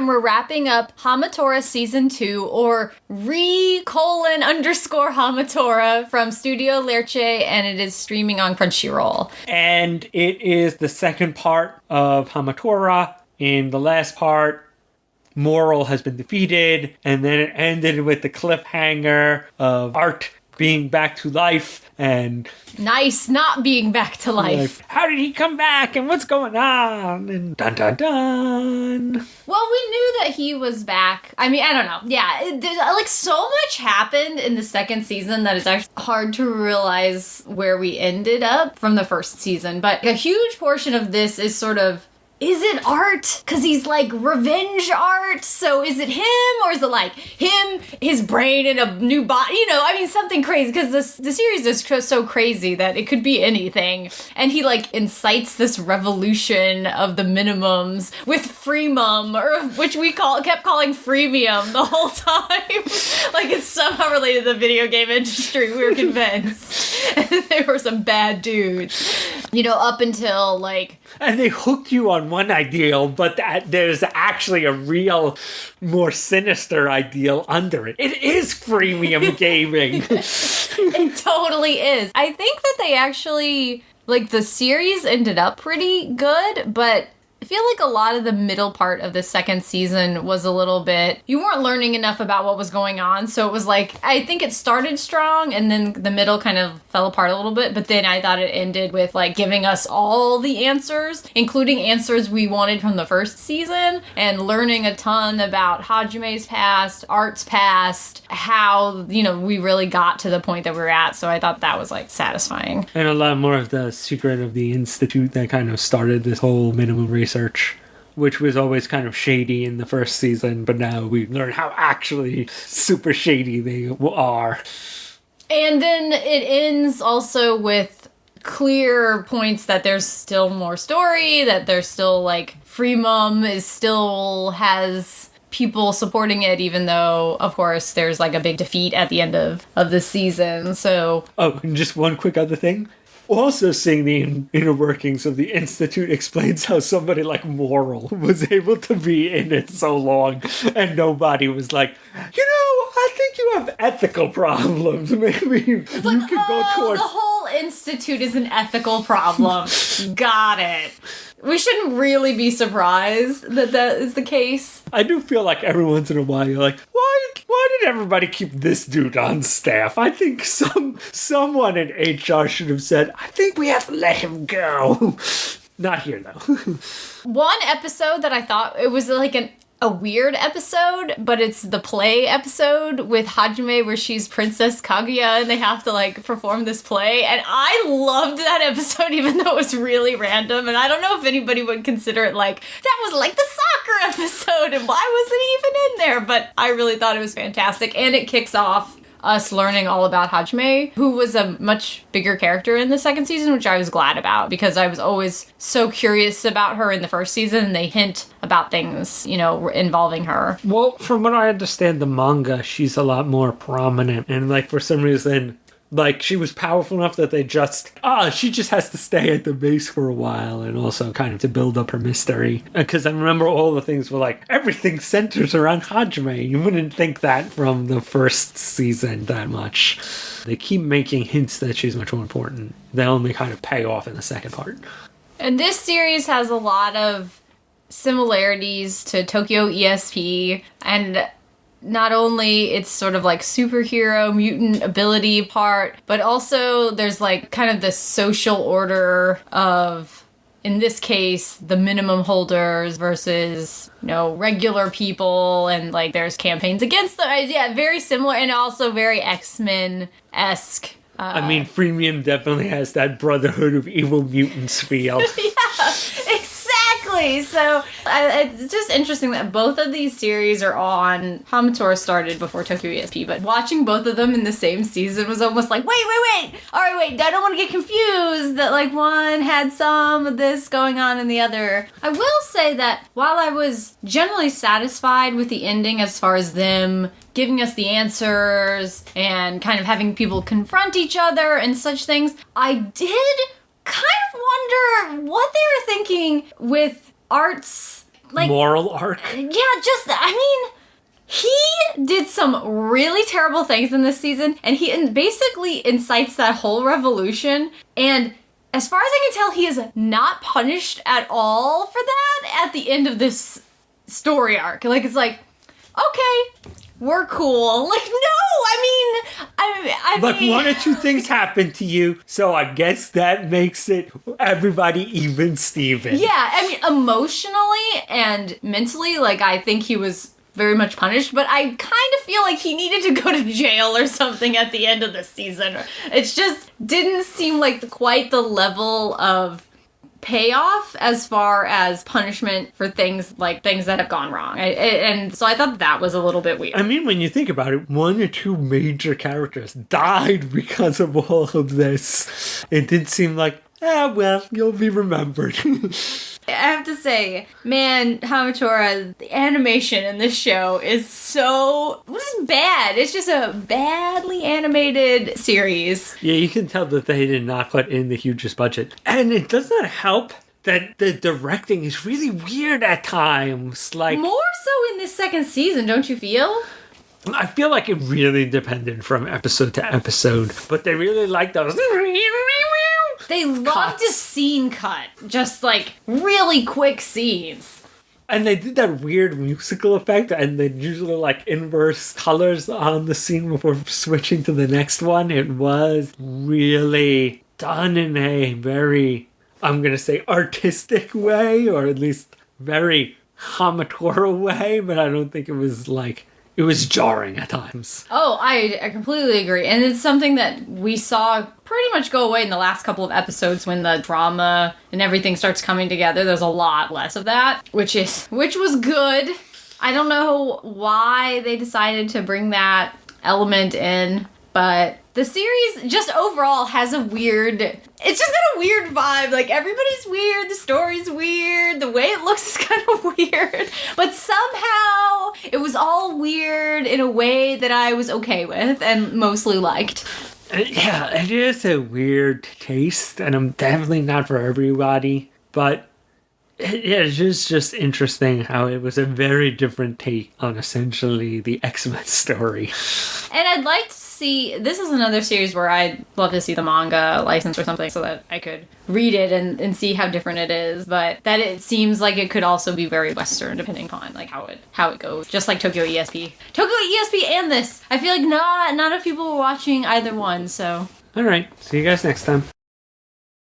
time, we're wrapping up Hamatora Season 2, or _Hamatora from Studio Lerche, and it is streaming on Crunchyroll. And it is the second part of Hamatora. In the last part, Moral has been defeated, and then it ended with the cliffhanger of Art being back to life, and Nice not being back to life. How did he come back, and what's going on? And dun dun dun. Well, we knew that he was back. I mean, I don't know. Yeah, so much happened in the second season that it's actually hard to realize where we ended up from the first season. But a huge portion of this is sort of, is it Art? Because he's like revenge Art. So is it him, or is it like him, his brain, and a new body? Something crazy. Because the series is so crazy that it could be anything. And he like incites this revolution of the minimums with freemum, or which we kept calling freemium the whole time. Like it's somehow related to the video game industry. We were convinced. And they were some bad dudes. Up until like. And they hooked you on one ideal, but there's actually a real, more sinister ideal under it. It is freemium gaming. It totally is. I think that they actually, the series ended up pretty good, but I feel like a lot of the middle part of the second season was a little bit, you weren't learning enough about what was going on, so it was I think it started strong, and then the middle kind of fell apart a little bit, but then I thought it ended with, giving us all the answers, including answers we wanted from the first season, and learning a ton about Hajime's past, Art's past, how, we really got to the point that we were at, so I thought that was, satisfying. And a lot more of the secret of the Institute that kind of started this whole minimum research, which was always kind of shady in the first season, but now we learn how actually super shady they are. And then it ends also with clear points that there's still more story, that there's still, Freemum still has people supporting it, even though, of course, there's, a big defeat at the end of the season, so... Oh, and just one quick other thing. Also seeing the inner workings of the Institute explains how somebody like Moral was able to be in it so long, and nobody was like, I think you have ethical problems. Maybe you could go towards... the whole Institute is an ethical problem. Got it. We shouldn't really be surprised that is the case. I do feel like every once in a while you're like, why did everybody keep this dude on staff? I think someone in HR should have said, I think we have to let him go. Not here, though. One episode that I thought, it was a weird episode, but it's the play episode with Hajime where she's Princess Kaguya and they have to perform this play, and I loved that episode even though it was really random, and I don't know if anybody would consider it that was the soccer episode and why was it even in there, but I really thought it was fantastic, and it kicks off us learning all about Hajime, who was a much bigger character in the second season, which I was glad about because I was always so curious about her in the first season, and they hint about things, involving her. Well, from what I understand the manga, she's a lot more prominent, and for some reason, she was powerful enough that they she just has to stay at the base for a while, and also kind of to build up her mystery. Because I remember all the things were everything centers around Hajime. You wouldn't think that from the first season that much. They keep making hints that she's much more important. They only kind of pay off in the second part. And this series has a lot of similarities to Tokyo ESP, and not only it's sort of superhero mutant ability part, but also there's kind of this social order of, in this case, the minimum holders versus, regular people, and there's campaigns against them. Yeah, very similar, and also very X-Men-esque. Freemium definitely has that Brotherhood of Evil Mutants feel. Yeah, exactly. So it's just interesting that both of these series are on. Hamatora started before Tokyo ESP, but watching both of them in the same season was almost wait. All right, wait, I don't want to get confused that one had some of this going on in the other. I will say that while I was generally satisfied with the ending as far as them giving us the answers and kind of having people confront each other and such things, I did kind of wonder what they were thinking with Art's moral arc. He did some really terrible things in this season, and he basically incites that whole revolution, and as far as I can tell, he is not punished at all for that at the end of this story arc. Like, it's like, okay, we're cool. Like, no, Like, one or two things happened to you, so I guess that makes it everybody even Steven. Yeah, I mean, emotionally and mentally, like, I think he was very much punished, but I kind of feel like he needed to go to jail or something at the end of this season. It just didn't seem like quite the level of payoff as far as punishment for things that have gone wrong. And so I thought that was a little bit weird. I mean, when you think about it, one or two major characters died because of all of this. It did seem like, well, you'll be remembered. I have to say, man, Hamatora, the animation in this show is so bad. It's just a badly animated series. Yeah, you can tell that they did not put in the hugest budget. And it does not help that the directing is really weird at times. Like, more so in this second season, don't you feel? I feel like it really depended from episode to episode, but they really like those. They loved a scene cut, just like really quick scenes. And they did that weird musical effect, and they usually like inverse colors on the scene before switching to the next one. It was really done in a very, I'm going to say, artistic way, or at least very Hamatora way, but I don't think it was like, it was jarring at times. Oh, I completely agree. And it's something that we saw pretty much go away in the last couple of episodes when the drama and everything starts coming together. There's a lot less of that, which was good. I don't know why they decided to bring that element in, but the series just overall has it's just got a weird vibe. Like, everybody's weird, the story's weird, the way it looks is kind of weird, but somehow it was all weird in a way that I was okay with and mostly liked. Yeah, it is a weird taste, and I'm definitely not for everybody, but it is just interesting how it was a very different take on essentially the X-Men story. And I'd like to see, this is another series where I'd love to see the manga license or something so that I could read it and see how different it is, but that it seems like it could also be very Western depending on like how it goes, just like Tokyo ESP and this. I feel like not enough people were watching either one, so. Alright, see you guys next time.